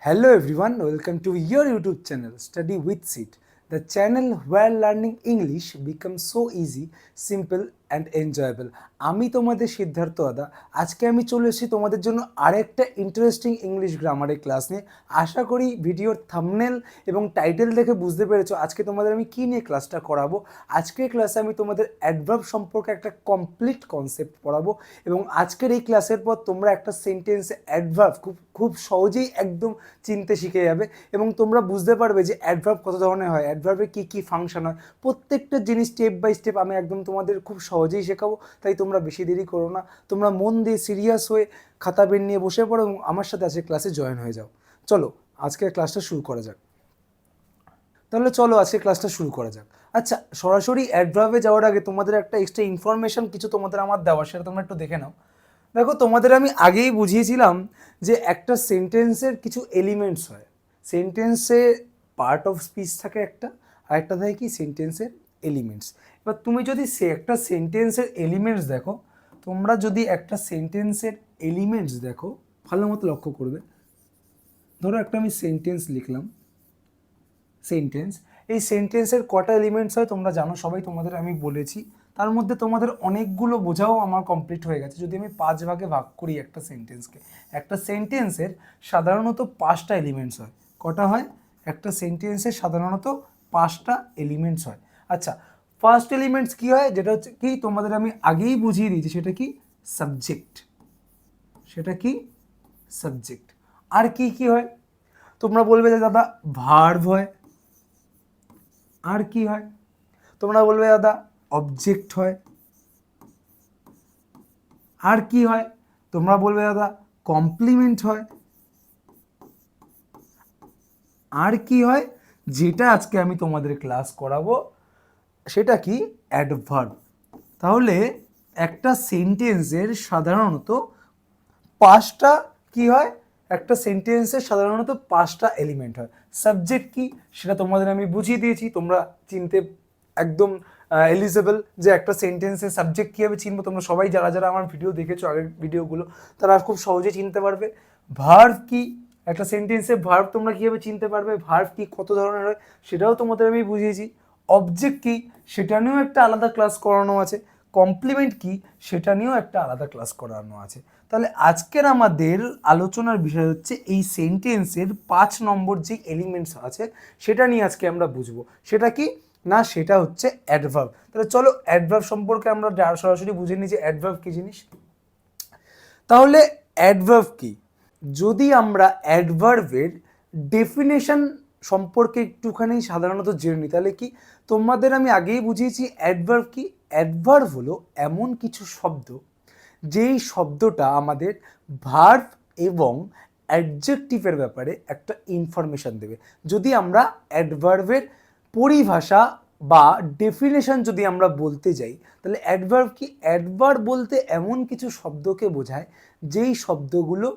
Hello everyone, welcome to your YouTube channel Study with Sid, the channel where learning English becomes so easy, simple and enjoyable. আমি তোমাদের সিদ্ধার্থ দাদা। আজকে আমি চলে এসেছি তোমাদের জন্য আরেকটা ইন্টারেস্টিং ইংলিশ গ্রামারের ক্লাস নিয়ে। আশা করি ভিডিওর থাম্বনেল এবং টাইটেল দেখে বুঝতে পেরেছো আজকে তোমাদের আমি কী নিয়ে ক্লাসটা করাবো। আজকের ক্লাসে আমি তোমাদের অ্যাডভার্ব সম্পর্কে একটা কমপ্লিট কনসেপ্ট পড়াবো এবং আজকের এই ক্লাসের পর তোমরা একটা সেন্টেন্সে অ্যাডভার্ব খুব সহজেই একদম চিনতে শিখে যাবে এবং তোমরা বুঝতে পারবে যে অ্যাডভার্ব কত ধরনের হয়, অ্যাডভার্বের কী কী ফাংশন হয়, প্রত্যেকটা জিনিস স্টেপ বাই স্টেপ আমি একদম তোমাদের খুব সহজেই শেখাবো। তাই তোমরা বেশি দেরি করো না, তোমরা মন দিয়ে সিরিয়াস হয়ে খাতা পেন নিয়ে বসে পড়ো এবং আমার সাথে আজকে ক্লাসে জয়েন হয়ে যাও। চলো আজকের ক্লাসটা শুরু করা যাক। তাহলে চলো আজকে ক্লাসটা শুরু করা যাক। আচ্ছা, সরাসরি অ্যাডভার্বে যাওয়ার আগে তোমাদের একটা এক্সট্রা ইনফরমেশন কিছু তোমাদের আমার দেওয়া, সেটা তোমরা একটু দেখে নাও। দেখো, তোমাদের আমি আগেই বুঝিয়েছিলাম যে একটা সেন্টেন্সের কিছু এলিমেন্টস হয়। সেন্টেন্সে পার্ট অফ স্পিচ থাকে একটা, আর একটা থাকে কি সেন্টেন্সের এলিমেন্টস। এবার তুমি যদি একটা সেন্টেন্সের এলিমেন্টস দেখো, তোমরা যদি একটা সেন্টেন্সের এলিমেন্টস দেখো ভালো মতো লক্ষ্য করবে। ধরো একটা আমি সেন্টেন্স লিখলাম, সেন্টেন্স, এই সেন্টেন্সের কটা এলিমেন্টস হয় তোমরা জানো সবাই, তোমাদের আমি বলেছি। তার মধ্যে তোমাদের অনেকগুলো বোঝাও আমার কমপ্লিট হয়ে গেছে। যদি আমি 5 ভাগে ভাগ করি একটা সেন্টেন্সকে, একটা সেন্টেন্সের সাধারণত 5টা এলিমেন্টস হয়। কটা হয়? একটা সেন্টেন্সের সাধারণত 5টা এলিমেন্টস হয়। আচ্ছা, ফার্স্ট এলিমেন্টস কী হয়, যেটা হচ্ছে কি তোমাদের আমি আগেই বুঝিয়ে দিয়েছি, সেটা কি সাবজেক্ট। সেটা কি সাবজেক্ট। আর কি কি হয় তোমরা বলবে যে দাদা ভার্ব হয়। আর কি হয় তোমরা বলবে দাদা অবজেক্ট হয়। আর কি হয় তোমরা বলবে দাদা কমপ্লিমেন্ট হয়। আর কি হয়, যেটা আজকে আমি তোমাদের ক্লাস করাবো সেটা কি অ্যাডভার্ব। তাহলে একটা সেন্টেন্সের সাধারণত 5টা কি হয়, একটা সেন্টেন্সের সাধারণত 5টা এলিমেন্ট হয়। সাবজেক্ট কি সেটা তোমাদের আমি বুঝিয়ে দিয়েছি, তোমরা চিনতে একদম এলিজেবল যে একটা সেন্টেন্সের সাবজেক্ট কীভাবে চিনবো। তোমরা সবাই যারা যারা আমার ভিডিও দেখেছো আগের ভিডিওগুলো, তারা খুব সহজে চিনতে পারবে। ভার্ব কি, একটা সেন্টেন্সের ভার্ব তোমরা কীভাবে চিনতে পারবে, ভার্ব কি কত ধরনের হয় সেটাও তোমাদের আমি বুঝিয়েছি। অবজেক্ট কি সেটা নিয়েও একটা আলাদা ক্লাস করানো আছে। কমপ্লিমেন্ট কি সেটা নিয়েও একটা আলাদা ক্লাস করানো আছে। তাহলে আজকের আমাদের আলোচনার বিষয় হচ্ছে এই সেন্টেন্সের 5 নম্বর যে এলিমেন্টস আছে সেটা নিয়ে আজকে আমরা বুঝবো। সেটা কি না, সেটা হচ্ছে অ্যাডভার্ব। তাহলে চলো অ্যাডভার্ব সম্পর্কে আমরা সরাসরি বুঝে নিই যে অ্যাডভার্ব কী জিনিস। তাহলে অ্যাডভার্ব কি, যদি আমরা অ্যাডভার্বের ডেফিনেশন সম্পর্কে একটুখানি সাধারণত জেনে নিই, তাহলে কি তোমাদের আমি আগেই বুঝিয়েছি অ্যাডভার্ব কি। অ্যাডভার্ব হলো এমন কিছু শব্দ যেই শব্দটা আমাদের ভার্ব এবং অ্যাডজেক্টিভের ব্যাপারে একটা ইনফরমেশান দেবে। যদি আমরা অ্যাডভার্বের পরিভাষা বা ডেফিনেশন যদি আমরা বলতে যাই, তাহলে অ্যাডভার্ব কি, অ্যাডভার্ব বলতে এমন কিছু শব্দকে বোঝায় যেই শব্দগুলো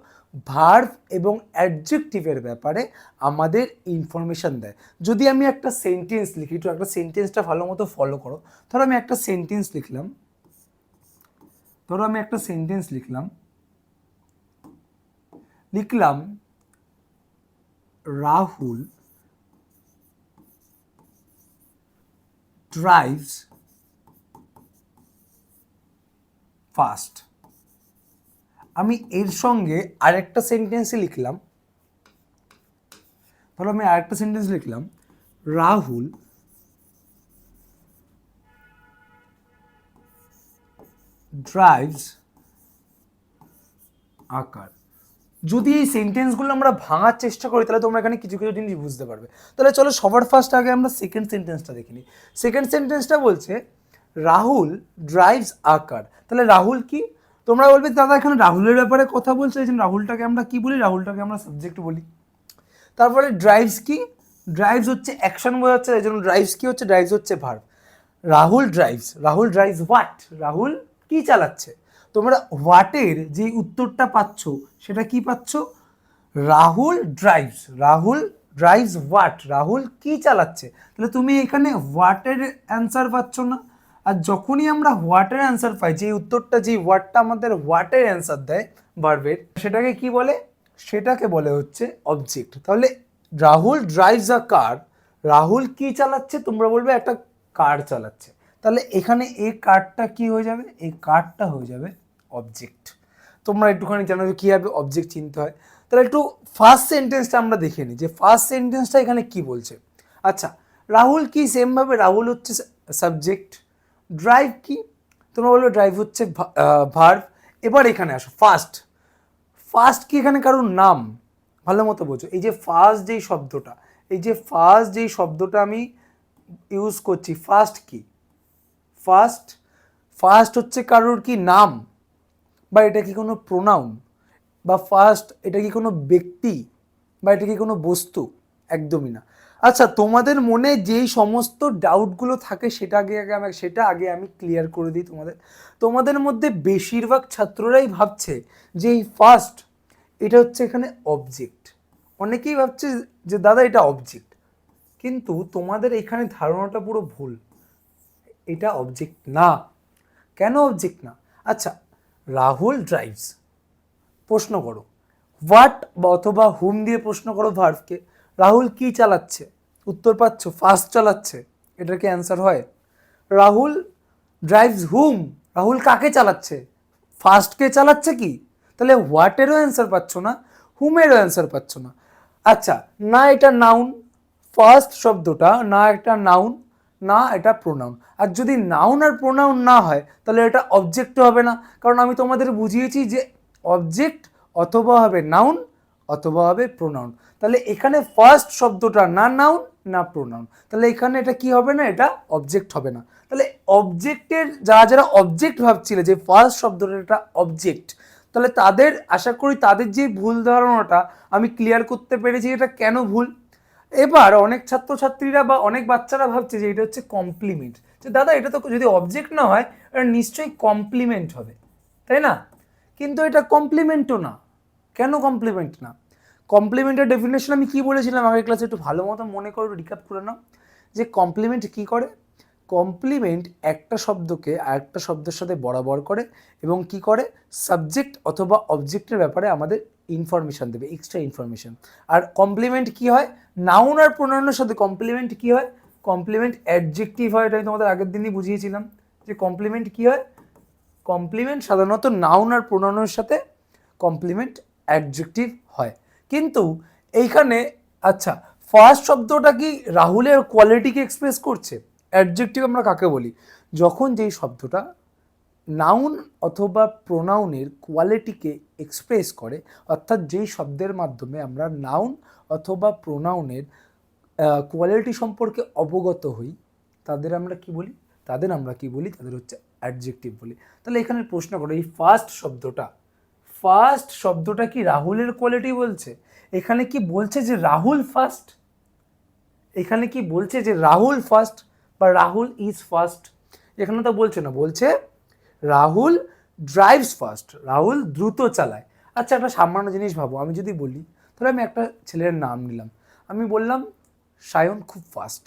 ভার্ব এবং অ্যাডজেক্টিভের ব্যাপারে আমাদের ইনফরমেশান দেয়। যদি আমি একটা সেন্টেন্স লিখি, তো একটা সেন্টেন্সটা ভালো মতো ফলো করো। ধরো আমি একটা সেন্টেন্স লিখলাম, রাহুল ড্রাইভস ফাস্ট। আমি এর সঙ্গে আরেকটা সেন্টেন্সই লিখলাম, ধরো আমি আরেকটা সেন্টেন্স লিখলাম রাহুল ড্রাইভস আকার। যদি এই সেন্টেন্সগুলো আমরা ভাঙার চেষ্টা করি তাহলে তোমরা এখানে কিছু কিছু জিনিস বুঝতে পারবে। তাহলে চলো সবার ফার্স্ট আগে আমরা সেকেন্ড সেন্টেন্সটা দেখে নিই। সেকেন্ড সেন্টেন্সটা বলছে রাহুল ড্রাইভস আকার। তাহলে রাহুল কি, তোমরা বলবে দাদা এখানে রাহুলের ব্যাপারে কথা বলছে, এই জন্য রাহুলটাকে আমরা কি বলি, রাহুলটাকে আমরা সাবজেক্ট বলি। তারপরে ড্রাইভস কি, ড্রাইভস হচ্ছে অ্যাকশন বোঝাচ্ছে, এই জন্য ড্রাইভস কি হচ্ছে, ড্রাইভস হচ্ছে verb. Rahul drives what, Rahul কি চালাচ্ছে। তোমরা হোয়াটের যে উত্তরটা পাচ্ছ সেটা কি পাচ্ছ, রাহুল ড্রাইভস হোয়াট, রাহুল কি চালাচ্ছে। তাহলে তুমি এখানে হোয়াটের অ্যান্সার পাচ্ছ না। আর যখনই আমরা হোয়াটের অ্যান্সার পাই, যে উত্তরটা যে ওয়ার্ডটা আমাদের হোয়াটের অ্যান্সার দেয় ভার্বের, সেটাকে কি বলে, সেটাকে বলে হচ্ছে অবজেক্ট। তাহলে রাহুল ড্রাইভস আ কার, রাহুল কি চালাচ্ছে, তোমরা বলবে একটা কার চালাচ্ছে, তাহলে এখানে এই কারটা কি হয়ে যাবে, এই কারটা হয়ে যাবে অবজেক্ট। তোমরা একটুখানি জানো যে কীভাবে অবজেক্ট চিনতে হয়। তাহলে একটু ফার্স্ট সেন্টেন্সটা আমরা দেখে নিই যে ফার্স্ট সেন্টেন্সটা এখানে কি বলছে। আচ্ছা, রাহুল কি, সেমভাবে রাহুল হচ্ছে সাবজেক্ট, ড্রাইভ কি, তোমরা বলবে ড্রাইভ হচ্ছে ভার্ব। এবার এখানে আসো ফার্স্ট, ফার্স্ট কি এখানে কারোর নাম, ভালো মতো বোঝো। এই যে ফার্স্ট যেই শব্দটা, এই যে ফার্স্ট যেই শব্দটা আমি ইউজ করছি, ফার্স্ট কি, ফার্স্ট, ফার্স্ট হচ্ছে কারোর কি নাম, বা এটা কি কোনো প্রোনাউন, বা ফার্স্ট এটা কি কোনো ব্যক্তি, বা এটা কি কোনো বস্তু, একদমই না। আচ্ছা, তোমাদের মনে যেই সমস্ত ডাউটগুলো থাকে সেটা আগে আমি ক্লিয়ার করে দিই তোমাদের। তোমাদের মধ্যে বেশিরভাগ ছাত্ররাই ভাবছে যে এই ফার্স্ট এটা হচ্ছে এখানে অবজেক্ট। অনেকেই ভাবছে যে দাদা এটা অবজেক্ট, কিন্তু তোমাদের এখানে ধারণাটা পুরো ভুল, এটা অবজেক্ট না। কেন অবজেক্ট না? আচ্ছা, রাহুল ড্রাইভস, প্রশ্ন করো হোয়াট বা অথবা হুম দিয়ে প্রশ্ন করো ভার্বকে, রাহুল কি চালাচ্ছে, উত্তর পাচ্ছ ফার্স্ট চালাচ্ছে, এটা কি অ্যান্সার হয়? রাহুল ড্রাইভস হুম, রাহুল কাকে চালাচ্ছে, ফার্স্টকে চালাচ্ছে কি, তাহলে হোয়াটেরও অ্যান্সার পাচ্ছ না, হুমেরও অ্যান্সার পাচ্ছ না। আচ্ছা, না এটা নাউন, ফার্স্ট শব্দটা না একটা নাউন, না এটা প্রোনাউন। আর যদি নাউন আর প্রোনাউন না হয় তাহলে এটা অবজেক্টও হবে না, কারণ আমি তোমাদের বুঝিয়েছি যে অবজেক্ট অথবা হবে নাউন অথবা হবে প্রোনাউন। তাহলে এখানে ফার্স্ট শব্দটা না নাউন না প্রোনাউন, তাহলে এখানে এটা কি হবে না, এটা অবজেক্ট হবে না। তাহলে অবজেক্টের যারা যারা অবজেক্ট ভাবছিলে যে ফার্স্ট শব্দটা এটা অবজেক্ট, তাহলে তাদের আশা করি তাদের যে ভুল ধারণাটা আমি ক্লিয়ার করতে পেরেছি এটা কেন ভুল। এবার অনেক ছাত্রছাত্রীরা বা অনেক বাচ্চারা ভাবছে যে এটা হচ্ছে কমপ্লিমেন্ট, যে দাদা এটা তো যদি অবজেক্ট না হয় এটা নিশ্চয়ই কমপ্লিমেন্ট হবে, তাই না? কিন্তু এটা কমপ্লিমেন্টও না। কেন কমপ্লিমেন্ট না? কমপ্লিমেন্টের ডেফিনেশন আমি কি বলেছিলাম আগের ক্লাসে, একটু ভালো মতো মনে করে রিক্যাপ করে নাও যে কমপ্লিমেন্ট কি করে। কমপ্লিমেন্ট একটা শব্দকে আরেকটা শব্দের সাথে বরাবর করে এবং কি করে, সাবজেক্ট অথবা অবজেক্টের ব্যাপারে আমাদের ইনফরমেশন দেবে, এক্সট্রা ইনফরমেশন। আর কমপ্লিমেন্ট কি হয়, নাউন আর প্রোনাউনের সাথে কমপ্লিমেন্ট কি হয়, কমপ্লিমেন্ট অ্যাডজেক্টিভ হয়। এটা আমি তোমাদের আগের দিনই বুঝিয়েছিলাম যে কমপ্লিমেন্ট কি হয়, কমপ্লিমেন্ট সাধারণত নাউন আর প্রোনাউনের সাথে কমপ্লিমেন্ট অ্যাডজেক্টিভ হয়। কিন্তু এইখানে আচ্ছা, ফার্স্ট শব্দটা কি রাহুলের কোয়ালিটিকে এক্সপ্রেস করছে? অ্যাডজেক্টিভ আমরা কাকে বলি, যখন যেই শব্দটা নাউন অথবা প্রোনাউনের কোয়ালিটিকে এক্সপ্রেস করে, অর্থাৎ যেই শব্দের মাধ্যমে আমরা নাউন অথবা প্রোনাউনের কোয়ালিটি সম্পর্কে অবগত হই, তাদের আমরা কি বলি, তাদের হচ্ছে অ্যাডজেক্টিভ বলি। তাহলে এখানে প্রশ্ন করো, এই ফার্স্ট শব্দটা কি রাহুলের কোয়ালিটি বলছে? এখানে কি বলছে যে রাহুল ফার্স্ট? এখানে কি বলছে যে রাহুল ফার্স্ট বা রাহুল ইজ ফার্স্ট? এখানে তো বলছে না, বলছে রাহুল ড্রাইভস ফার্স্ট, রাহুল দ্রুত চালায়। আচ্ছা, একটা সামান্য জিনিস ভাবো, আমি যদি বলি, তাহলে আমি একটা ছেলের নাম নিলাম, আমি বললাম সায়ন খুব ফাস্ট,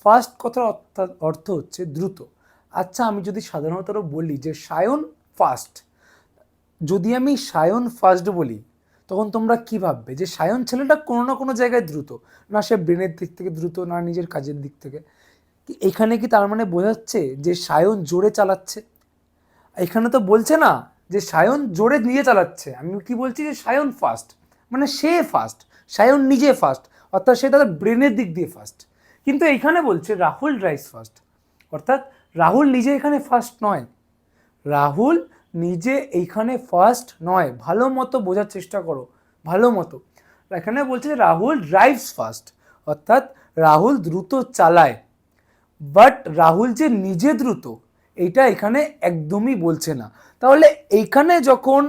ফাস্ট কথার অর্থ হচ্ছে দ্রুত। আচ্ছা, আমি যদি সাধারণত বলি যে সায়ন ফাস্ট, যদি আমি সায়ন ফার্স্ট বলি, তখন তোমরা কি ভাববে যে সায়ন ছেলেটা কোনো না কোনো জায়গায় দ্রুত, না সে ব্রেনের দিক থেকে দ্রুত, না নিজের কাজের দিক থেকে। এখানে কি তার মানে বোঝাচ্ছে যে সায়ন জোরে চালাচ্ছে? এখানে তো বলছে না যে সায়ন জোরে নিয়ে চালাচ্ছে, আমি কি বলছি যে সায়ন ফাস্ট, মানে সে ফাস্ট, সায়ন নিজে ফাস্ট, অর্থাৎ সে তাদের ব্রেনের দিক দিয়ে ফাস্ট। কিন্তু এখানে বলছে রাহুল ড্রাইভস ফাস্ট, অর্থাৎ রাহুল নিজে এখানে ফাস্ট নয়, রাহুল নিজে এইখানে ফার্স্ট নয়। ভালো মতো বোঝার চেষ্টা করো, ভালো মতো। এখানে বলছে রাহুল ড্রাইভস ফার্স্ট, অর্থাৎ রাহুল দ্রুত চালায়, বাট রাহুল যে নিজে দ্রুত এইটা এখানে একদমই বলছে না। তাহলে এইখানে যখন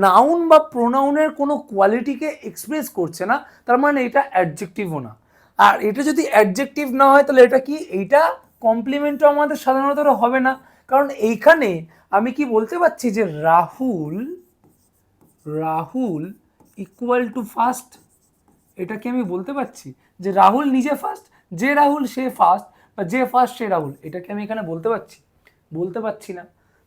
নাউন বা প্রোনাউনের কোনো কোয়ালিটিকে এক্সপ্রেস করছে না, তার মানে এটা অ্যাডজেক্টিভও না। আর এটা যদি অ্যাডজেক্টিভ না হয় তাহলে এটা কি, এইটা কমপ্লিমেন্টও আমাদের সাধারণত হবে না, কারণ এইখানে আমি কি বলতে পারছি যে রাহুল ইকুয়াল টু ফার্স্ট, এটা কি আমি বলতে পারছি যে রাহুল নিজে ফার্স্ট, যে রাহুল সে ফার্স্ট, বা যে ফার্স্ট সে রাহুল, এটাকে আমি এখানে বলতে পারছি? বলতে পারছি না।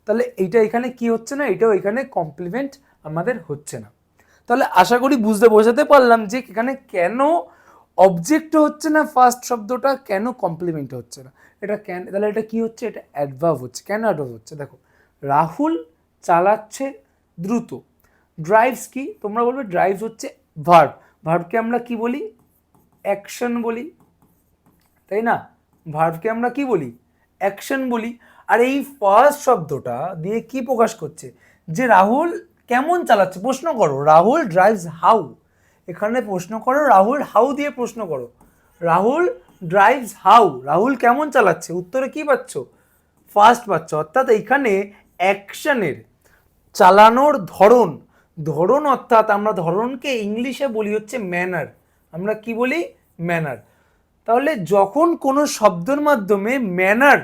তাহলে এইটা এখানে কি হচ্ছে না, এটাও এখানে কমপ্লিমেন্ট আমাদের হচ্ছে না। তাহলে আশা করি বোঝাতে পারলাম যে এখানে কেন অবজেক্ট হচ্ছে না ফার্স্ট শব্দটা, কেন কমপ্লিমেন্ট হচ্ছে না। এটা কেন, তাহলে এটা কি হচ্ছে, এটা অ্যাডভার্ব হচ্ছে। কেন অ্যাডভার্ব হচ্ছে, দেখো রাহুল চালাচ্ছে দ্রুত। ড্রাইভস কি, তোমরা বলবে ড্রাইভস হচ্ছে ভার্ব, ভার্বকে আমরা কি বলি, অ্যাকশন বলি, তাই না? ভার্বকে আমরা কি বলি, অ্যাকশন বলি। আর এই ফার্স্ট শব্দটা দিয়ে কি প্রকাশ করছে, যে রাহুল কেমন চালাচ্ছে। প্রশ্ন করো রাহুল ড্রাইভস হাউ, এখানে প্রশ্ন করো রাহুল হাউ দিয়ে প্রশ্ন করো, রাহুল ড্রাইভস হাউ, রাহুল কেমন চালাচ্ছে, উত্তরে কি পাচ্ছ, ফার্স্ট পাচ্ছ। অর্থাৎ এইখানে অ্যাকশনের, চালানোর ধরন, ধরন অর্থাৎ আমরা ধরনকে ইংলিশে বলি হচ্ছে ম্যানার, আমরা কি বলি, ম্যানার। তাহলে যখন কোনো শব্দের মাধ্যমে ম্যানার,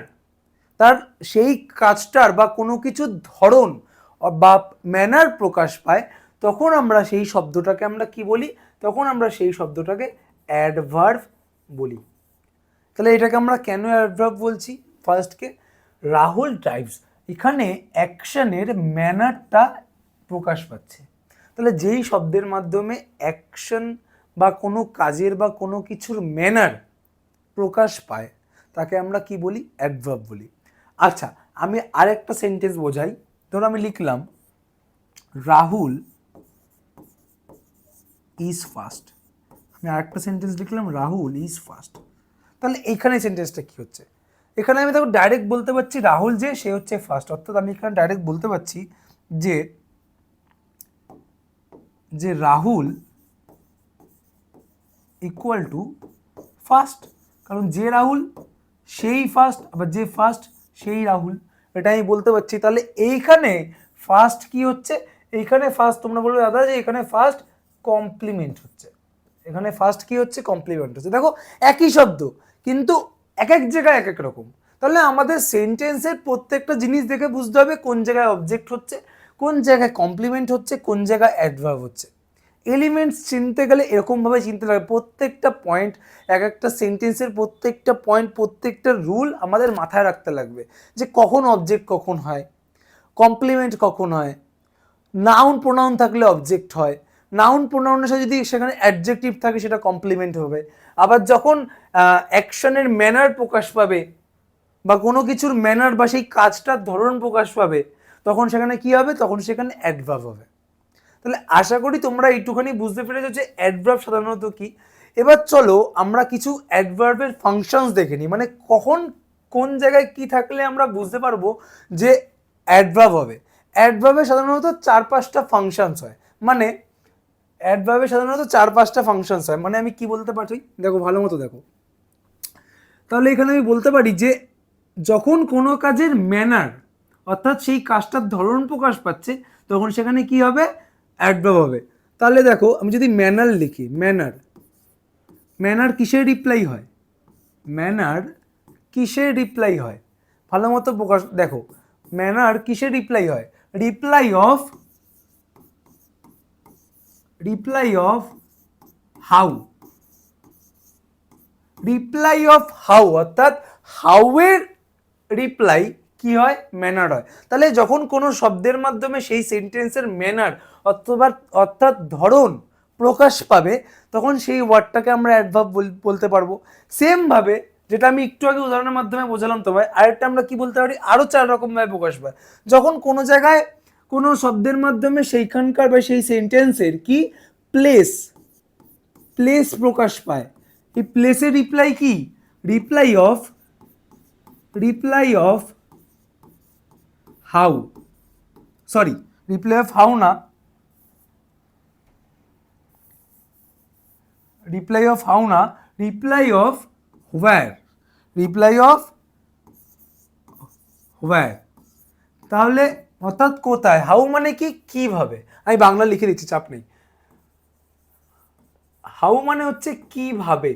তার সেই কাজটার বা কোনো কিছুর ধরন বা ম্যানার প্রকাশ পায়, তখন আমরা সেই শব্দটাকে আমরা কি বলি, তখন আমরা সেই শব্দটাকে অ্যাডভার্ব বলি। তাহলে এটাকে আমরা কেন অ্যাডভার্ব বলছি, ফার্স্টকে রাহুল ড্রাইভস, এখানে অ্যাকশনের ম্যানারটা প্রকাশ পাচ্ছে। তাহলে যেই শব্দের মাধ্যমে অ্যাকশন বা কোনো কাজের বা কোনো কিছুর ম্যানার প্রকাশ পায় তাকে আমরা কি বলি, অ্যাডভার্ব বলি। আচ্ছা, আমি আরেকটা সেন্টেন্স বোঝাই। ধরো আমি লিখলাম রাহুল ইজ ফাস্ট, আমি আরেকটা সেন্টেন্স লিখলাম রাহুল ইজ ফাস্ট। তাহলে এইখানে সেন্টেন্সটা কি হচ্ছে, এখানে আমি দেখো ডাইরেক্ট বলতে পারছি রাহুল যে সে হচ্ছে ফার্স্ট, অর্থাৎ আমি এখানে ডাইরেক্ট বলতে পারছি যে যে রাহুল ইকুয়াল টু ফার্স্ট, কারণ যে রাহুল সেই ফার্স্ট, আবার যে ফার্স্ট সেই রাহুল, এটা আমি বলতে পারছি। তাহলে এইখানে ফার্স্ট কি হচ্ছে, এইখানে ফার্স্ট তোমরা বলবে দাদা যে এখানে ফার্স্ট কমপ্লিমেন্ট হচ্ছে, এখানে ফার্স্ট কি হচ্ছে, কমপ্লিমেন্ট হচ্ছে। দেখো একই শব্দ কিন্তু এক এক জায়গায় এক এক রকম। তাহলে আমাদের সেন্টেন্সের প্রত্যেকটা জিনিস দেখে বুঝতে হবে কোন জায়গায় অবজেক্ট হচ্ছে, কোন জায়গায় কমপ্লিমেন্ট হচ্ছে, কোন জায়গায় অ্যাডভার্ব হচ্ছে। এলিমেন্টস চিনতে গেলে এরকমভাবে চিনতে লাগে, প্রত্যেকটা পয়েন্ট, এক একটা সেন্টেন্সের প্রত্যেকটা পয়েন্ট, প্রত্যেকটা রুল আমাদের মাথায় রাখতে লাগবে, যে কখন অবজেক্ট কখন হয়, কমপ্লিমেন্ট কখন হয়, নাউন প্রোনাউন থাকলে অবজেক্ট হয়, নাউন প্রোনাউনের সাথে যদি সেখানে অ্যাডজেক্টিভ থাকে সেটা কমপ্লিমেন্ট হবে। আবার যখন অ্যাকশনের ম্যানার প্রকাশ পাবে বা কোনো কিছুর ম্যানার বা সেই কাজটার ধরন প্রকাশ পাবে, তখন সেখানে কি হবে, তখন সেখানে অ্যাডভার্ব হবে। তাহলে আশা করি তোমরা এইটুখানি বুঝতে পেরেছো যে অ্যাডভার্ব সাধারণত কি। এবার চলো আমরা কিছু অ্যাডভার্বের ফাংশনস দেখে নিই, মানে কখন কোন জায়গায় কি থাকলে আমরা বুঝতে পারবো যে অ্যাডভার্ব হবে। অ্যাডভার্বে সাধারণত 4-5টা ফাংশনস হয়, মানে অ্যাডভার্বে সাধারণত 4-5টা ফাংশনস হয়, মানে আমি কি বলতে পারি, দেখো ভালো মতো দেখো। তাহলে এখানে আমি বলতে পারি যে যখন কোনো কাজের ম্যানার অর্থাৎ সেই কাজটার ধরন প্রকাশ পাচ্ছে, তখন সেখানে কি হবে, অ্যাডভার্ব হবে। তাহলে দেখো আমি যদি ম্যানার লিখি, ম্যানার, ম্যানার কিসের রিপ্লাই হয়, ম্যানার কিসের রিপ্লাই হয়, ভালো মতো প্রকাশ দেখো, ম্যানার কিসের রিপ্লাই হয়, reply of how, reply of how, অর্থাৎ হাউ এর রিপ্লাই কি হয়, ম্যানার হয়। তাহলে যখন কোনো শব্দের মাধ্যমে সেই সেন্টেন্সের ম্যানার অথবা অর্থাৎ ধরন প্রকাশ পাবে, তখন সেই ওয়ার্ডটাকে আমরা অ্যাডভার্ব বলতে পারবো। সেমভাবে যেটা আমি একটু আগে উদাহরণের মাধ্যমে বোঝালাম তোমায়, আরেকটা আমরা কি বলতে পারি, আরও 4 রকমভাবে প্রকাশ পায়। যখন কোনো জায়গায় কোনো শব্দের মাধ্যমে সেইখানকার বা সেই সেন্টেন্সের কি প্লেস, প্লেস প্রকাশ পায়, এই প্লেসের রিপ্লাই কি, reply of how, sorry reply of how না, রিপ্লাই অফ হাউ না, reply of where, reply of where. তাহলে অর্থাৎ কোথায়, হাউ মানে কি, কিভাবে, আমি বাংলা লিখে দিচ্ছি চাপ নেই। হাউ মানে হচ্ছে কিভাবে,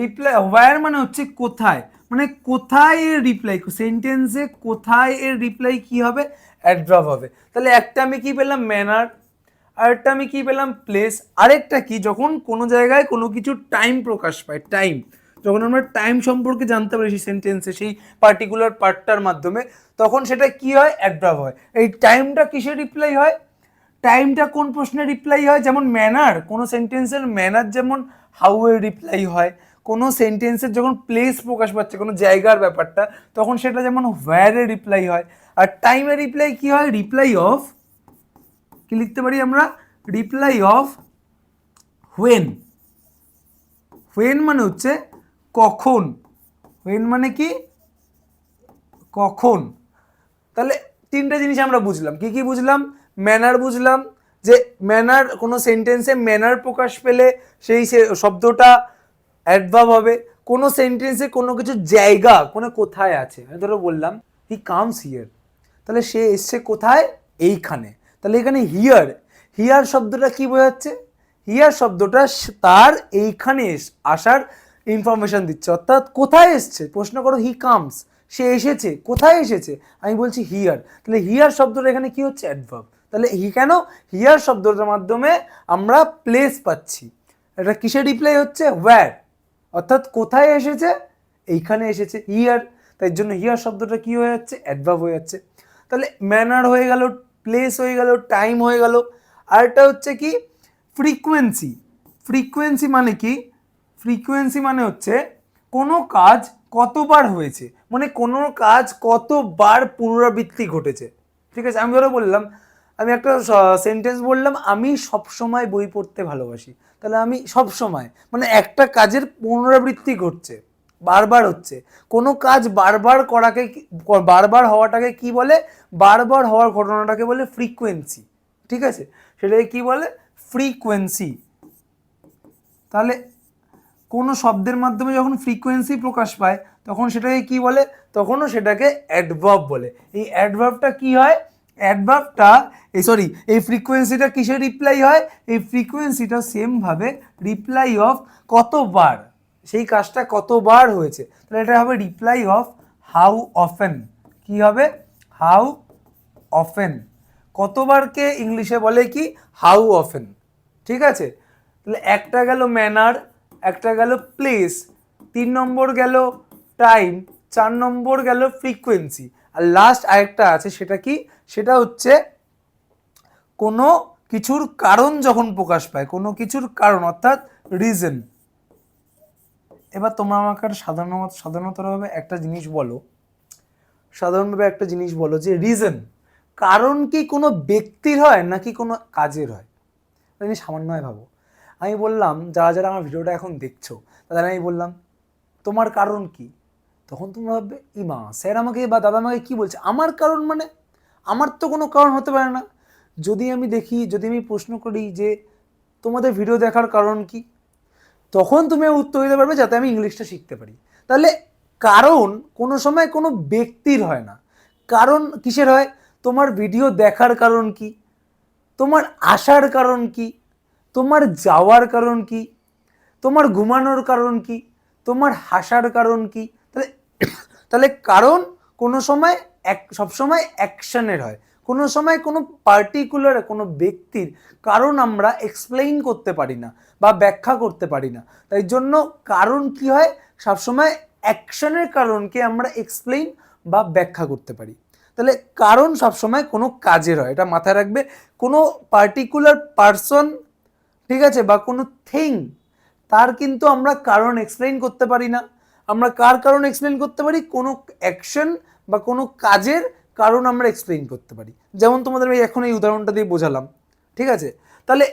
রিপ্লাই হোয়ার মানে হচ্ছে কোথায়, মানে কোথায় এর রিপ্লাই, সেন্টেন্সে কোথায় এর রিপ্লাই কি হবে, অ্যাডভার্ব হবে। তাহলে একটা আমি কি পেলাম, ম্যানার, আরেকটা আমি কি পেলাম, প্লেস, আরেকটা কি, যখন কোনো জায়গায় কোনো কিছু টাইম প্রকাশ পায়, টাইম, যখন আমরা টাইম সম্পর্কে জানতে পারি সেই সেন্টেন্সে সেই পার্টিকুলার পার্টটার মাধ্যমে, তখন সেটা কি হয়, অ্যাডভার্ব হয়। এই টাইমটা কিসের রিপ্লাই হয়, টাইমটা কোন প্রশ্নে রিপ্লাই হয়, যেমন ম্যানার, কোনো সেন্টেন্সের ম্যানার যেমন হাউ এর রিপ্লাই হয়, কোনো সেন্টেন্সের যখন প্লেস প্রকাশ পাচ্ছে কোনো জায়গার ব্যাপারটা তখন সেটা যেমন হোয়ার এর রিপ্লাই হয়। আর টাইমের রিপ্লাই কি হয়, রিপ্লাই অফ, কি লিখতে পারি আমরা, রিপ্লাই অফ হোয়েন। হোয়েন মানে হচ্ছে কখন, হোয়েন মানে কি কখন। তাহলে তিনটে জিনিস আমরা বুঝলাম, কি কি বুঝলাম, ম্যানার বুঝলাম, যে ম্যানার কোনো সেন্টেন্সে ম্যানার প্রকাশ পেলে সেই শব্দটা অ্যাডভার্ব হবে। কোনো সেন্টেন্সে কোনো কিছু জায়গা কোনো কোথায় আছে, আমি ধরো বললাম হি কামস হিয়ার, তাহলে সে এসছে কোথায়, এইখানে। তাহলে এখানে হিয়ার, হিয়ার শব্দটা কি বোঝাচ্ছে, হিয়ার শব্দটা তার এইখানে আসার ইনফরমেশন দিচ্ছে, অর্থাৎ কোথায় এসছে। প্রশ্ন করো হি কামস, সে এসেছে, কোথায় এসেছে, আমি বলছি হিয়ার, তাহলে হিয়ার শব্দটা এখানে কি হচ্ছে, অ্যাডভার্ব। তাহলে কেন, হিয়ার শব্দটার মাধ্যমে আমরা প্লেস পাচ্ছি। এটা কিসের রিপ্লাই হচ্ছে, হোয়ার, অর্থাৎ কোথায় এসেছে, এইখানে এসেছে হিয়ার, তাই জন্য হিয়ার শব্দটা কি হয়ে যাচ্ছে, অ্যাডভার্ব হয়ে যাচ্ছে। তাহলে ম্যানার হয়ে গেল, প্লেস হয়ে গেল, টাইম হয়ে গেল। আরেকটা হচ্ছে কি, ফ্রিকোয়েন্সি। ফ্রিকোয়েন্সি মানে কি, ফ্রিকোয়েন্সি মানে হচ্ছে কোনো কাজ কতবার হয়েছে, মানে কোনো কাজ কতবার পুনরাবৃত্তি ঘটেছে। ঠিক আছে, আমি ধরো বললাম, আমি একটা সেন্টেন্স বললাম, আমি সব সময় বই পড়তে ভালোবাসি। তাহলে আমি সব সময় মানে একটা কাজের পুনরাবৃত্তি ঘটছে, বারবার হচ্ছে। কোনো কাজ বারবার করাকে, বারবার হওয়াটাকে কি বলে, বারবার হওয়ার ঘটনাটাকে বলে ফ্রিকোয়েন্সি। ঠিক আছে, সেটাকে কি বলে, ফ্রিকোয়েন্সি। তাহলে কোনো শব্দের মাধ্যমে যখন ফ্রিকোয়েন্সি প্রকাশ পায় তখন সেটাকে কি বলে, তখনও সেটাকে অ্যাডভার্ব বলে। এই অ্যাডভার্বটা কি হয়, অ্যাডভার্বটা এই ফ্রিকোয়েন্সিটা কিসের রিপ্লাই হয়, এই ফ্রিকোয়েন্সিটা সেমভাবে রিপ্লাই অফ কতবার, সেই কাজটা কতবার হয়েছে, তাহলে এটা হবে রিপ্লাই অফ হাউ অফেন। কি হবে, হাউ অফেন। কতবারকে ইংলিশে বলে কি, হাউ অফেন। ঠিক আছে, তাহলে একটা গেল ম্যানার, একটা গেল প্লেস, 3 নম্বর গেল টাইম, 4 নম্বর গেল ফ্রিকোয়েন্সি, আর লাস্ট আরেকটা আছে, সেটা কি, সেটা হচ্ছে কোনো কিছুর কারণ যখন প্রকাশ পায়, কোনো কিছুর কারণ অর্থাৎ রিজন। এবার তোমরা আমাকে সাধারণতভাবে একটা জিনিস বলো, সাধারণভাবে একটা জিনিস বলো যে রিজন, কারণ কি কোনো ব্যক্তির হয় নাকি কোনো কাজের হয়, জিনিস সামান্য হয় ভাবো। আমি বললাম, যারা যারা আমার ভিডিওটা এখন দেখছো তাদের আমি বললাম তোমার কারণ কি, তখন তোমরা ভাববে ইমা স্যার আমাকে বা দাদা আমাকে কী বলছে, আমার কারণ মানে আমার তো কোনো কারণ হতে পারে না। যদি আমি দেখি, যদি আমি প্রশ্ন করি যে তোমাদের ভিডিও দেখার কারণ কি, তখন তুমি উত্তর দিতে পারবে যাতে আমি ইংলিশটা শিখতে পারি। তাহলে কারণ কোনো সময় কোনো ব্যক্তির হয় না, কারণ কিসের হয়, তোমার ভিডিও দেখার কারণ কি, তোমার আসার কারণ কি, তোমার যাওয়ার কারণ কি, তোমার ঘুমানোর কারণ কি, তোমার হাসার কারণ কি। তাহলে তাহলে কারণ কোনো সময় সবসময় অ্যাকশনের হয়, কোনো সময় কোনো পার্টিকুলার কোনো ব্যক্তির কারণ আমরা এক্সপ্লেইন করতে পারি না বা ব্যাখ্যা করতে পারি না। তাই জন্য কারণ কি হয়, সবসময় অ্যাকশনের কারণকে আমরা এক্সপ্লেইন বা ব্যাখ্যা করতে পারি। তাহলে কারণ সবসময় কোনো কাজের হয়, এটা মাথায় রাখবে। কোনো পার্টিকুলার পার্সন, ঠিক আছে, বা কোনো থিং, তার কিন্তু আমরা কারণ এক্সপ্লেইন করতে পারি না। আমরা কার কারণ এক্সপ্লেইন করতে পারি, কোনো অ্যাকশন বা কোনো কাজের কারণ আমরা এক্সপ্লেইন করতে পারি। যেমন তোমাদের আমি এখন এই উদাহরণটা দিয়ে বোঝালাম। ঠিক আছে, তাহলে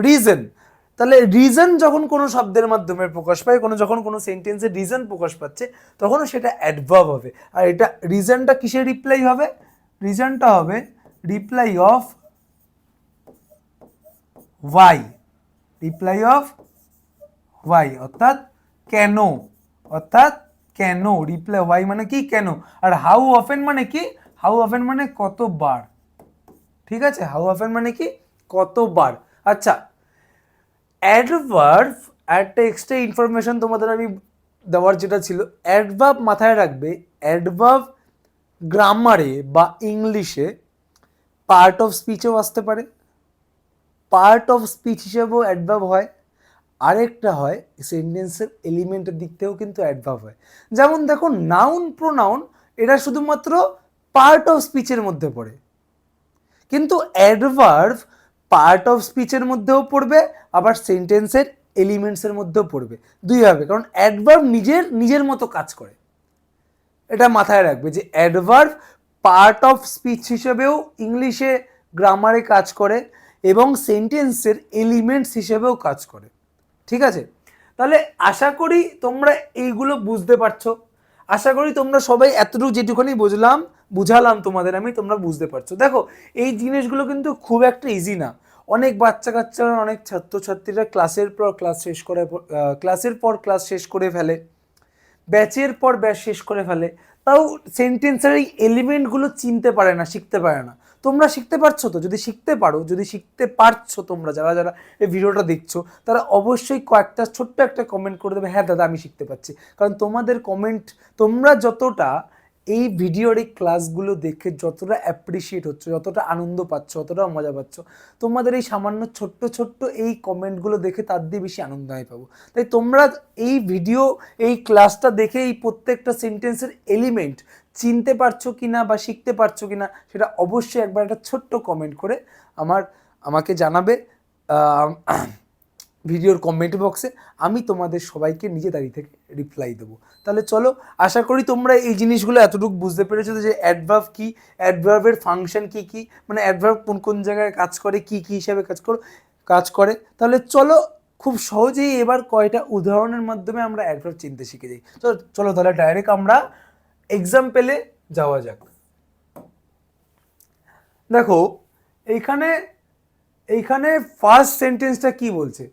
রিজন, তাহলে রিজন যখন কোনো শব্দের মাধ্যমে প্রকাশ পায়, যখন কোনো সেন্টেন্সে রিজন প্রকাশ পাচ্ছে তখনও সেটা অ্যাডভার্ব হবে। আর এটা রিজনটা কিসের রিপ্লাই হবে, রিজনটা হবে reply of why, reply of why, অর্থাৎ কেন, অর্থাৎ কেন, রিপ্লাই ওয়াই মানে কি, কেন। আর হাউ অফেন মানে কি, হাউ অফেন মানে কতবার। ঠিক আছে, হাউ অফেন মানে কি, কতবার। আচ্ছা, অ্যাডভার্ব, একটা এক্সট্রা ইনফরমেশন তোমাদের আমি দেওয়ার যেটা ছিল, অ্যাডভার্ব মাথায় রাখবে, অ্যাডভার্ব গ্রামারে বা ইংলিশে পার্ট অফ স্পিচেও আসতে পারে, পার্ট অফ স্পিচ হিসেবেও অ্যাডভার্ব হয়, আরেকটা হয় সেন্টেন্সের এলিমেন্টের দিক থেকেও কিন্তু অ্যাডভার্ব হয়। যেমন দেখো নাউন প্রোনাউন, এটা শুধুমাত্র পার্ট অফ স্পিচের মধ্যে পড়ে, কিন্তু অ্যাডভার্ব পার্ট অফ স্পিচের মধ্যেও পড়বে, আবার সেন্টেন্সের এলিমেন্টসের মধ্যেও পড়বে, দুইভাবে। কারণ অ্যাডভার্ব নিজের মতো কাজ করে, এটা মাথায় রাখবে যে অ্যাডভার্ব পার্ট অফ স্পিচ হিসেবেও ইংলিশে গ্রামারে কাজ করে এবং সেন্টেন্সের এলিমেন্টস হিসেবেও কাজ করে। ঠিক আছে, তাহলে আশা করি তোমরা এইগুলো বুঝতে পারছো। আশা করি তোমরা সবাই এতটুকু যেটুখানি বুঝালাম তোমাদের আমি, তোমরা বুঝতে পারছো। দেখো, এই জিনিসগুলো কিন্তু খুব একটা ইজি না। অনেক বাচ্চা কাচ্চারা, অনেক ছাত্রছাত্রীরা ক্লাসের পর ক্লাস শেষ করে ফেলে, ব্যাচের পর ব্যাচ শেষ করে ফেলে, তাও সেন্টেন্সের এই এলিমেন্টগুলো চিনতে পারে না, শিখতে পারে না। তোমরা শিখতে পারছো তো? যদি শিখতে পারো, যদি শিখতে পারছো তোমরা যারা যারা এই ভিডিওটা দেখছো, তারা অবশ্যই কয়েকটা ছোট্ট একটা কমেন্ট করে দেবে, হ্যাঁ দাদা আমি শিখতে পারছি। কারণ তোমাদের কমেন্ট, তোমরা যতটা এই ভিডিওর এই ক্লাসগুলো দেখে যতটা অ্যাপ্রিসিয়েট হচ্ছে, যতটা আনন্দ পাচ্ছ, যতটা মজা পাচ্ছ, তোমাদের এই সামান্য ছোট্ট ছোট্ট এই কমেন্টগুলো দেখে তার দিয়ে বেশি আনন্দ আমি পাবো। তাই তোমরা এই ভিডিও, এই ক্লাসটা দেখে এই প্রত্যেকটা সেন্টেন্সের এলিমেন্ট চিনতে পারছো কিনা বা শিখতে পারছো কিনা, সেটা অবশ্যই একবার একটা ছোট্ট কমেন্ট করে আমাকে জানাবে ভিডিওর কমেন্ট বক্সে। আমি তোমাদের সবাইকে নিজে দাঁড়িয়ে থেকে রিপ্লাই দেবো। তাহলে চলো, আশা করি তোমরা এই জিনিসগুলো এতটুকু বুঝতে পেরেছো যে অ্যাডভার্ব কি, অ্যাডভার্বের ফাংশন কি কি, মানে অ্যাডভার্ব কোন কোন জায়গায় কাজ করে, কি কি হিসাবে কাজ করে। তাহলে চলো, খুব সহজেই এবার কয়টা উদাহরণের মাধ্যমে আমরা অ্যাডভার্ব চিনতে শিখে যাই। তো চলো তাহলে ডাইরেক্ট আমরা এক্সাম্পলে যাওয়া যাক। দেখো, এইখানে ফার্স্ট সেন্টেন্সটা কি বলছে?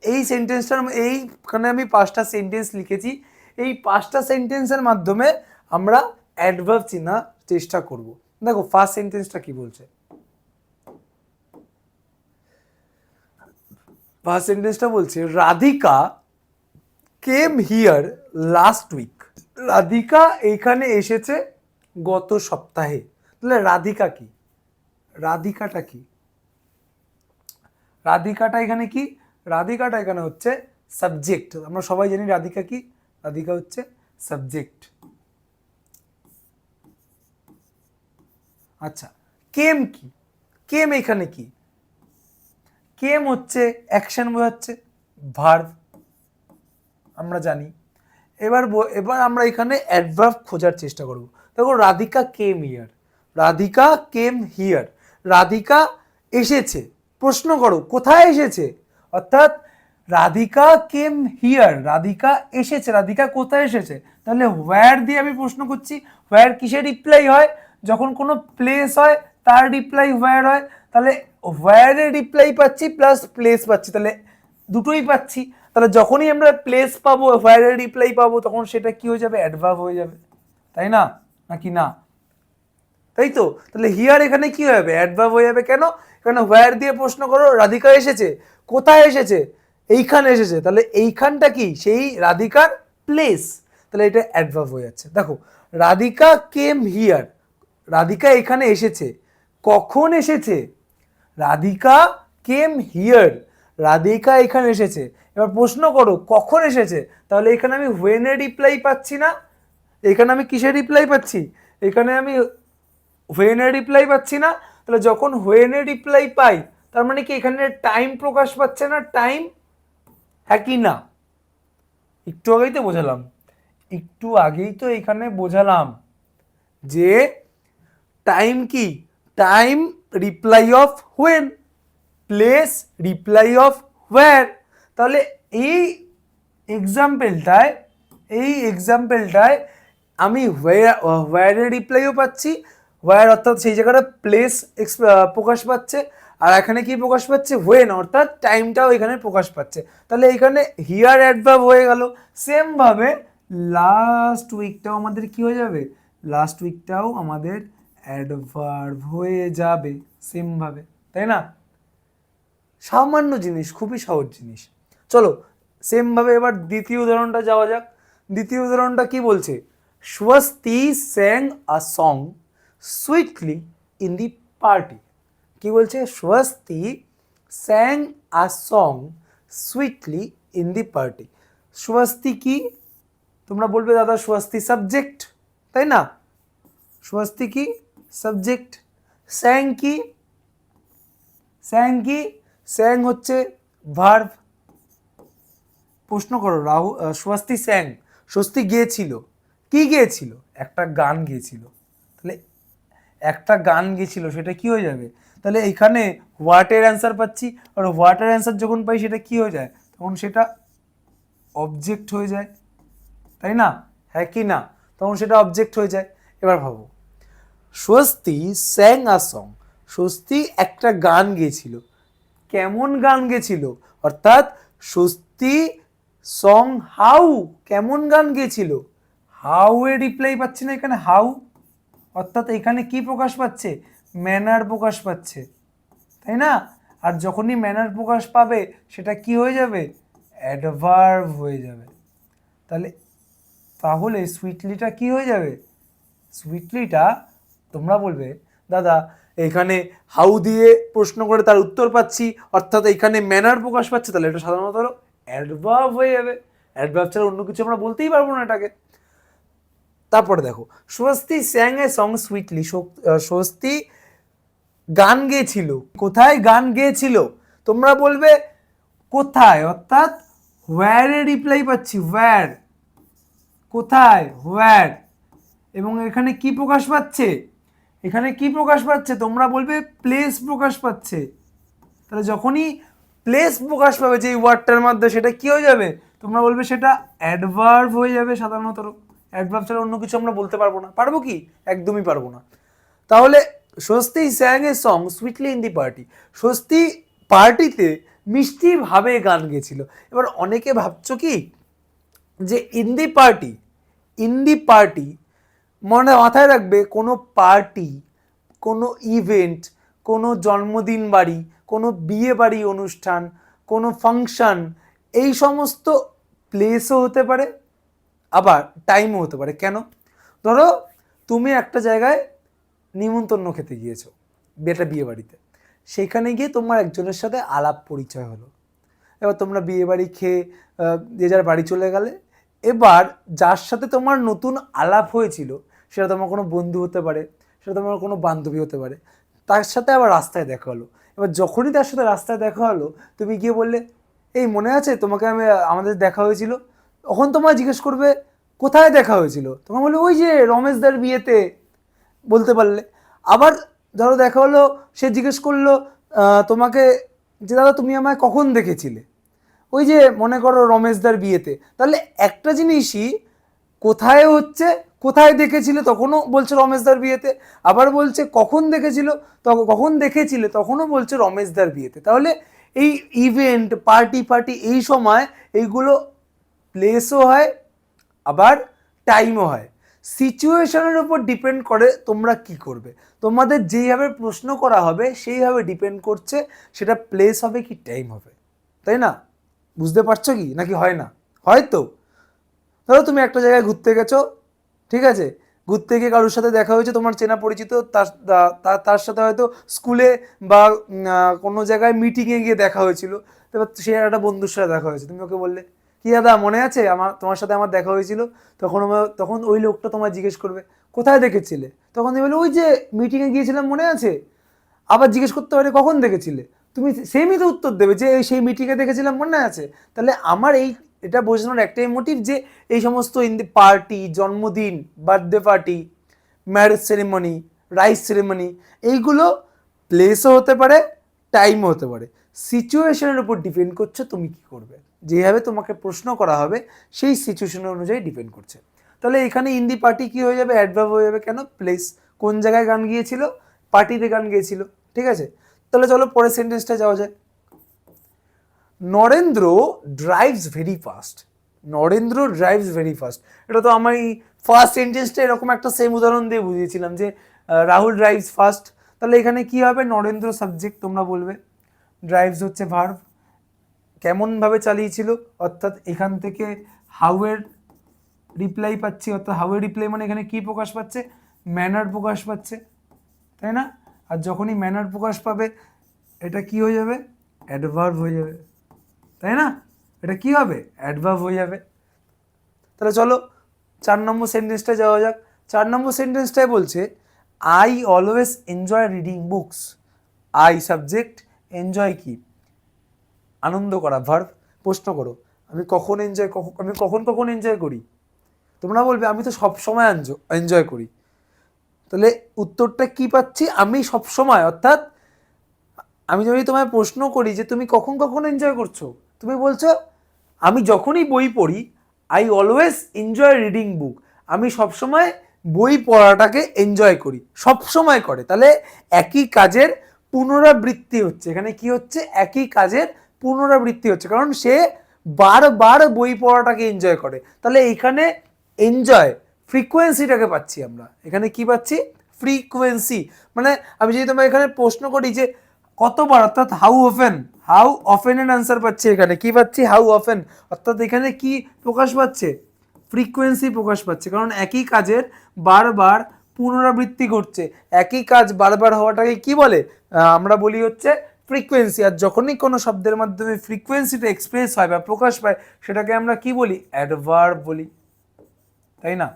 এই সেন্টেন্সটার এইখানে আমি 5টা সেন্টেন্স লিখেছি। এই 5টা সেন্টেন্সের মাধ্যমে আমরা অ্যাডভার্ব চেনার চেষ্টা করব। দেখো ফার্স্ট সেন্টেন্সটা কি বলছে। ফার্স্ট সেন্টেন্সটা বলছে Radhika came here last week. Radhika এইখানে এসেছে গত সপ্তাহে। তাহলে রাধিকা কি? রাধিকাটা কি? রাধিকাটা এখানে কি? রাধিকাটা এখানে হচ্ছে সাবজেক্ট। আমরা সবাই জানি রাধিকা কি? রাধিকা হচ্ছে সাবজেক্ট। আচ্ছা, কেম কি? কেম এখানে কি? কেম হচ্ছে অ্যাকশন বোঝাচ্ছে, ভার্ব, আমরা জানি। এবার আমরা এখানে অ্যাডভার্ব খোঁজার চেষ্টা করব। দেখো, Radhika came here, Radhika came here, Radhika এসেছে। প্রশ্ন করো কোথায় এসেছে? অর্থাৎ রাধিকা কেম হিয়ার, রাধিকা এসেছে, রাধিকা কোথায় এসেছে? তাহলে হোয়ার দিয়ে আমি প্রশ্ন করছি। হোয়ার কিসের রিপ্লাই হয়? যখন কোনো প্লেস হয় তার রিপ্লাই হোয়ার হয়। তাহলে হোয়ারের রিপ্লাই পাচ্ছি প্লাস প্লেস পাচ্ছি, তাহলে দুটোই পাচ্ছি। তাহলে যখনই আমরা প্লেস পাবো, হোয়ারের রিপ্লাই পাবো, তখন সেটা কি হয়ে যাবে? অ্যাডভার্ব হয়ে যাবে, তাই না? নাকি না? তাই তো। তাহলে হিয়ার এখানে কি হবে? অ্যাডভার্ব হয়ে যাবে। কেন? কারণ হোয়ার দিয়ে প্রশ্ন করো, রাধিকা এসেছে, কোথায় এসেছে? এইখানে এসেছে। তাহলে এইখানটা কি? সেই রাধিকার প্লেস। তাহলে এটা অ্যাডভার্ব হয়ে যাচ্ছে। দেখো, রাধিকা কেম হিয়ার, রাধিকা এখানে এসেছে। কখন এসেছে? রাধিকা কেম হিয়ার, রাধিকা এখানে এসেছে। এবার প্রশ্ন করো কখন এসেছে? তাহলে এখানে আমি হোয়েনের রিপ্লাই পাচ্ছি না, এখানে আমি কিসের রিপ্লাই পাচ্ছি? এখানে আমি হোয়েনের রিপ্লাই পাচ্ছি না। তাহলে যখন হোয়েনের রিপ্লাই পাই, তার মানে কি এখানে টাইম প্রকাশ পাচ্ছে না? টাইম, হ্যাঁ কি না? একটু আগেই তো বোঝালাম যে টাইম কি? Time reply of when, place reply of where. তাহলে এই এক্সাম্পলটায় আমি হোয়ারের রিপ্লাইও পাচ্ছি, হোয়ার অর্থাৎ সেই জায়গাটা প্লেস প্রকাশ পাচ্ছে, আর এখানে কি প্রকাশ পাচ্ছে? হোয়েন অর্থাৎ টাইমটাও এখানে প্রকাশ পাচ্ছে। তাহলে এখানে হিয়ার অ্যাডভার্ব হয়ে গেল। সেম ভাবে লাস্ট উইকটাও আমাদের কি হয়ে যাবে? লাস্ট উইকটাও আমাদের অ্যাডভার্ব হয়ে যাবে সেম ভাবে, তাই না? সামান্য জিনিস, খুবই সহজ জিনিস। চলো সেম ভাবে এবার দ্বিতীয় উদাহরণটা যাওয়া যাক। দ্বিতীয় উদাহরণটা কি বলছে? স্বস্তি স্যাং a song sweetly in the party. কি বলছে? স্বস্তি স্যাং a song sweetly in the party. স্বস্তি কি? তোমরা বলবে দাদা স্বস্তি সাবজেক্ট, তাই না? স্বস্তি কি? সাবজেক্ট। স্যাং কি? স্যাং কি? স্যাং হচ্ছে ভার্ব। প্রশ্ন করো স্বস্তি স্যাং, স্বস্তি গেয়েছিল। কি গেয়েছিল? একটা গান গেয়েছিল। তাহলে একটা গান গেয়েছিল, সেটা কি হয়ে যাবে? তাহলে এখানে হোয়াটের অ্যান্সার পাচ্ছি, আর হোয়াটের অ্যান্সার যখন পাই সেটা কি হয়ে যায়? তখন সেটা অবজেক্ট হয়ে যায়, তাই না? হ্যাঁ কি না? তখন সেটা অবজেক্ট হয়ে যায়। এবার ভাবো, স্বস্তি স্যাং আ সং, স্বস্তি একটা গান গেয়েছিল। কেমন গান গেছিল? অর্থাৎ স্বস্তি সং হাউ, কেমন গান গেছিল? হাউ এর রিপ্লাই পাচ্ছি না এখানে, হাউ, অর্থাৎ এখানে কি প্রকাশ পাচ্ছে? ম্যানার প্রকাশ পাচ্ছে, তাই না? আর যখনই ম্যানার প্রকাশ পাবে সেটা কি হয়ে যাবে? অ্যাডভার্ব হয়ে যাবে। তাহলে তাহলে সুইটলিটা কি হয়ে যাবে? সুইটলিটা তোমরা বলবে দাদা এখানে হাউ দিয়ে প্রশ্ন করে তার উত্তর পাচ্ছি, অর্থাৎ এখানে ম্যানার প্রকাশ পাচ্ছে, তাহলে এটা সাধারণত অ্যাডভার্ব হয়ে যাবে। অ্যাডভার্ব ছাড়া অন্য কিছু আমরা বলতেই পারবো না এটাকে। তারপরে দেখো, স্বস্তি স্যাং এ সং সুইটলি, স্বস্তি গান গেয়েছিল। কোথায় গান গেয়েছিল? তোমরা বলবে কোথায়, অর্থাৎ হোয়ার এ রিপ্লাই পাচ্ছি, হোয়ার, কোথায়, হোয়ার। এবং এখানে কি প্রকাশ পাচ্ছে? এখানে কি প্রকাশ পাচ্ছে? তোমরা বলবে প্লেস প্রকাশ পাচ্ছে। তাহলে যখনই প্লেস প্রকাশ পাবে যে ওয়ার্ডটার মধ্যে, সেটা কি হয়ে যাবে? তোমরা বলবে সেটা অ্যাডভার্ব হয়ে যাবে সাধারণত। অ্যাডভার্ব ছাড়া অন্য কিছু আমরা বলতে পারবো না। পারবো কি? একদমই পারবো না। তাহলে স্বস্তি স্যাং a song sweetly in the party, স্বস্তি পার্টিতে মিষ্টিভাবে গান গেছিল। এবার অনেকে ভাবছো কি যে in the party, in the party মনে মাথায় রাখবে, কোনো পার্টি, কোনো ইভেন্ট, কোনো জন্মদিন বাড়ি, কোনো বিয়ে বাড়ি অনুষ্ঠান, কোনো ফাংশন, এই সমস্ত প্লেসও হতে পারে, আবার টাইমও হতে পারে। কেন? ধরো তুমি একটা জায়গায় নিমন্ত্রণ খেতে গিয়েছো, একটা বিয়ে বাড়িতে, সেখানে গিয়ে তোমার একজনের সাথে আলাপ পরিচয় হলো। এবার তোমরা বিয়ে বাড়ি খেয়ে যে যার বাড়ি চলে গেলে। এবার যার সাথে তোমার নতুন আলাপ হয়েছিল, সেটা তোমার কোনো বন্ধু হতে পারে, সেটা তোমার কোনো বান্ধবী হতে পারে, তার সাথে আবার রাস্তায় দেখা হলো। এবার যখনই তার সাথে রাস্তায় দেখা হলো, তুমি গিয়ে বললে এই মনে আছে তোমাকে আমাদের দেখা হয়েছিল। তখন তোমায় জিজ্ঞেস করবে কোথায় দেখা হয়েছিল, তোমার বললে ওই যে রমেশদার বিয়েতে, বলতে পারলে। আবার ধরো দেখা হলো, সে জিজ্ঞেস করলো তোমাকে যে দাদা তুমি আমায় কখন দেখেছিলে, ওই যে মনে করো রমেশদার বিয়েতে। তাহলে একটা জিনিসই কোথায় হচ্ছে, কোথায় দেখেছিলে তখনও বলছে রমেশদার বিয়েতে, আবার বলছে কখন দেখেছিল, কখন দেখেছিলে তখনও বলছে রমেশদার বিয়েতে। তাহলে এই ইভেন্ট পার্টি এই সময় এইগুলো প্লেসও হয়, আবার টাইমও হয়। সিচুয়েশনের উপর ডিপেন্ড করে তোমরা কি করবে। তোমাদের যেইভাবে প্রশ্ন করা হবে সেইভাবে ডিপেন্ড করছে সেটা প্লেস হবে কি টাইম হবে, তাই না? বুঝতে পারছো কি? নাকি হয় না? হয়তো ধরো তুমি একটা জায়গায় ঘুরতে গেছো, ঠিক আছে, ঘুরতে গিয়ে কারোর সাথে দেখা হয়েছে, তোমার চেনা পরিচিত, তার সাথে হয়তো স্কুলে বা কোনো জায়গায় মিটিংয়ে গিয়ে দেখা হয়েছিল। এবার সে একটা বন্ধুর সাথে দেখা হয়েছে, তুমি ওকে বললে কি দাদা মনে আছে তোমার সাথে আমার দেখা হয়েছিল। তখন ওই লোকটা তোমায় জিজ্ঞেস করবে কোথায় দেখেছিলে, তখন তুমি বলে ওই যে মিটিংয়ে গিয়েছিলাম মনে আছে। আবার জিজ্ঞেস করতে পারে কখন দেখেছিলে, তুমি সেমই তো উত্তর দেবে যে সেই মিটিংয়ে দেখেছিলাম মনে আছে। তাহলে আমার এটা বোঝানোর একটাই মোটিভ যে এই সমস্ত ইন দি পার্টি, জন্মদিন, birthday party, marriage ceremony, rice ceremony, এইগুলো প্লেসও হতে পারে, টাইমও হতে পারে। সিচুয়েশনের উপর ডিপেন্ড করছে তুমি কি করবে। যেভাবে তোমাকে প্রশ্ন করা হবে সেই সিচুয়েশনের অনুযায়ী ডিপেন্ড করছে। তাহলে এখানে ইন দি পার্টি কি হয়ে যাবে? অ্যাডভার্ব হয়ে যাবে। কেন? প্লেস, কোন জায়গায় গান গিয়েছিল, পার্টিতে গান গিয়েছিল, ঠিক আছে। তাহলে চলো পরের সেন্টেন্সটা যাওয়া যায়। Narendra drives very fast, Narendra drives very fast. এটা তো আমি ফার্স্ট সেন্টেন্সটা এরকম একটা সেম উদাহরণ দিয়ে বুঝিয়েছিলাম যে রাহুল ড্রাইভস ফাস্ট। তাহলে এখানে কি হবে? নরেন্দ্র সাবজেক্ট, তোমরা বলবে ড্রাইভস হচ্ছে ভার্ব। কেমনভাবে চালিয়েছিল, অর্থাৎ এখান থেকে হাউয়ের রিপ্লাই পাচ্ছি, অর্থাৎ হাউয়ের রিপ্লাই মানে এখানে কি প্রকাশ পাচ্ছে? ম্যানার প্রকাশ পাচ্ছে, তাই না? আর যখনই ম্যানার প্রকাশ পাবে এটা কি হয়ে যাবে? অ্যাডভার্ব হয়ে যাবে, তাই না? এটা কি হবে? অ্যাডভার্ব হয়ে যাবে। তাহলে চলো 4 নম্বর সেন্টেন্সটা যাওয়া যাক। 4 নম্বর সেন্টেন্সটায় বলছে I always enjoy reading books. I subject, enjoy কি? আনন্দ করা, ভার্ব। প্রশ্ন করো আমি কখন এনজয় করি? তোমরা বলবে আমি তো সব সময় এনজয় করি। তাহলে উত্তরটা কি পাচ্ছি? আমি সব সময়, অর্থাৎ আমি যদি তোমায় প্রশ্ন করি যে তুমি কখন এনজয় করছো, তুমি বলছো আমি যখনই বই পড়ি, I always enjoy reading book. আমি সবসময় বই পড়াটাকে এনজয় করি, সবসময় করে। তাহলে একই কাজের পুনরাবৃত্তি হচ্ছে, এখানে কি হচ্ছে? একই কাজের পুনরাবৃত্তি হচ্ছে, কারণ সে বারবার বই পড়াটাকে এনজয় করে। তাহলে এখানে এনজয় ফ্রিকোয়েন্সিটাকে পাচ্ছি আমরা। এখানে কি পাচ্ছি? ফ্রিকোয়েন্সি। মানে আমি যদি তোমায় এখানে প্রশ্ন করি যে কতবার, অর্থাৎ হাউ অফেন এর আনসার পাচ্ছি। এখানে কি পাচ্ছি? How often. অর্থাৎ এখানে কি প্রকাশ পাচ্ছে? ফ্রিকোয়েন্সি প্রকাশ পাচ্ছে, কারণ একই কাজের বারবার পুনরাবৃত্তি ঘটছে। একই কাজ বারবার হওয়াটাকে কি বলে? আমরা বলি হচ্ছে ফ্রিকোয়েন্সি। আর যখনই কোনো শব্দের মাধ্যমে ফ্রিকোয়েন্সিটা এক্সপ্রেস হয় বা প্রকাশ পায়, সেটাকে আমরা কি বলি? অ্যাডভার্ব বলি, তাই না?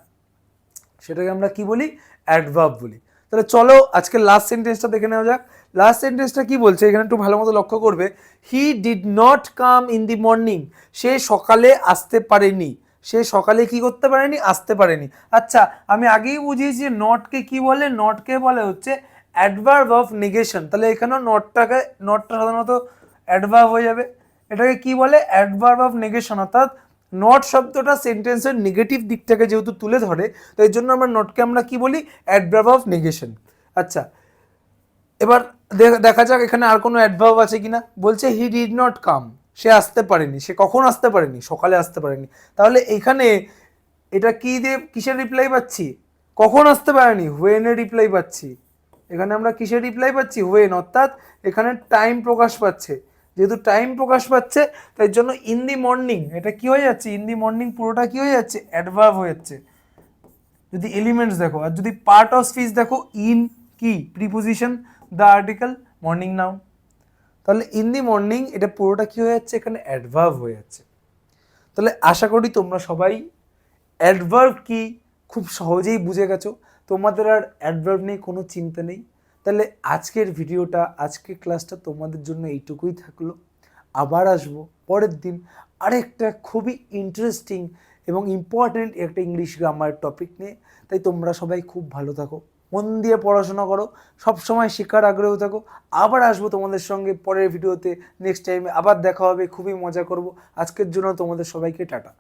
সেটাকে আমরা কি বলি? অ্যাডভার্ব বলি। তাহলে চলো আজকে লাস্ট সেন্টেন্সটা দেখে নেওয়া যাক। লাস্ট সেন্টেন্সটা কি বলছে এখানে একটু ভালো মতো লক্ষ্য করবে। He did not come in the morning. সে সকালে আসতে পারেনি। সে সকালে কি করতে পারেনি? আসতে পারেনি। আচ্ছা, আমি আগেই বুঝিয়েছি যে নটকে কি বলে? নটকে বলে হচ্ছে অ্যাডভার্ব অফ নেগেশন। তাহলে এখানেও নটটা সাধারণত অ্যাডভার্ব হয়ে যাবে। এটাকে কি বলে? Adverb of negation. অর্থাৎ নট শব্দটা সেন্টেন্সের নেগেটিভ দিকটাকে যেহেতু তুলে ধরে, তো এই জন্য আমরা নটকে আমরা কি বলি? Adverb of negation. আচ্ছা, এবার দেখা যাক এখানে আর কোনো অ্যাডভার্ব আছে কিনা। বলছে হি ডিড নট কাম, সে আসতে পারেনি। সে কখন আসতে পারেনি? সকালে আসতে পারেনি। তাহলে এখানে এটা কি দিয়ে কিসের রিপ্লাই পাচ্ছি? কখন আসতে পারেনি? হোয়েন এর রিপ্লাই পাচ্ছি। এখানে আমরা কিসের রিপ্লাই পাচ্ছি? হোয়েন। অর্থাৎ এখানে টাইম প্রকাশ পাচ্ছে। যেহেতু টাইম প্রকাশ পাচ্ছে, তাই জন্য ইন দি মর্নিং এটা কি হয়ে যাচ্ছে? ইন দি মর্নিং পুরোটা কি হয়ে যাচ্ছে? অ্যাডভার্ব হয়ে যাচ্ছে। যদি এলিমেন্টস দেখো, আর যদি পার্ট অফ স্পিচ দেখো, ইন কি preposition, the article, morning noun. তাহলে ইন দি মর্নিং এটা পুরোটা কি হয়ে যাচ্ছে? এখানে অ্যাডভার্ব হয়ে যাচ্ছে। তাহলে আশা করি তোমরা সবাই অ্যাডভার্ব কি খুব সহজেই বুঝে গেছো। তোমাদের আর অ্যাডভার্ব নিয়ে কোনো চিন্তা নেই। তাহলে আজকের ভিডিওটা, আজকের ক্লাসটা তোমাদের জন্য এইটুকুই থাকলো। আবার আসবো পরের দিন আরেকটা খুবই ইন্টারেস্টিং এবং ইম্পর্ট্যান্ট একটা ইংলিশ গ্রামার টপিক নিয়ে। তাই তোমরা সবাই খুব ভালো থাকো, মন দিয়ে পড়াশোনা করো, সবসময় শেখার আগ্রহ থাকো। আবার আসবো তোমাদের সঙ্গে পরের ভিডিওতে। নেক্সট টাইমে আবার দেখা হবে, খুবই মজা করব। আজকের জন্য তোমাদের সবাইকে টাটা।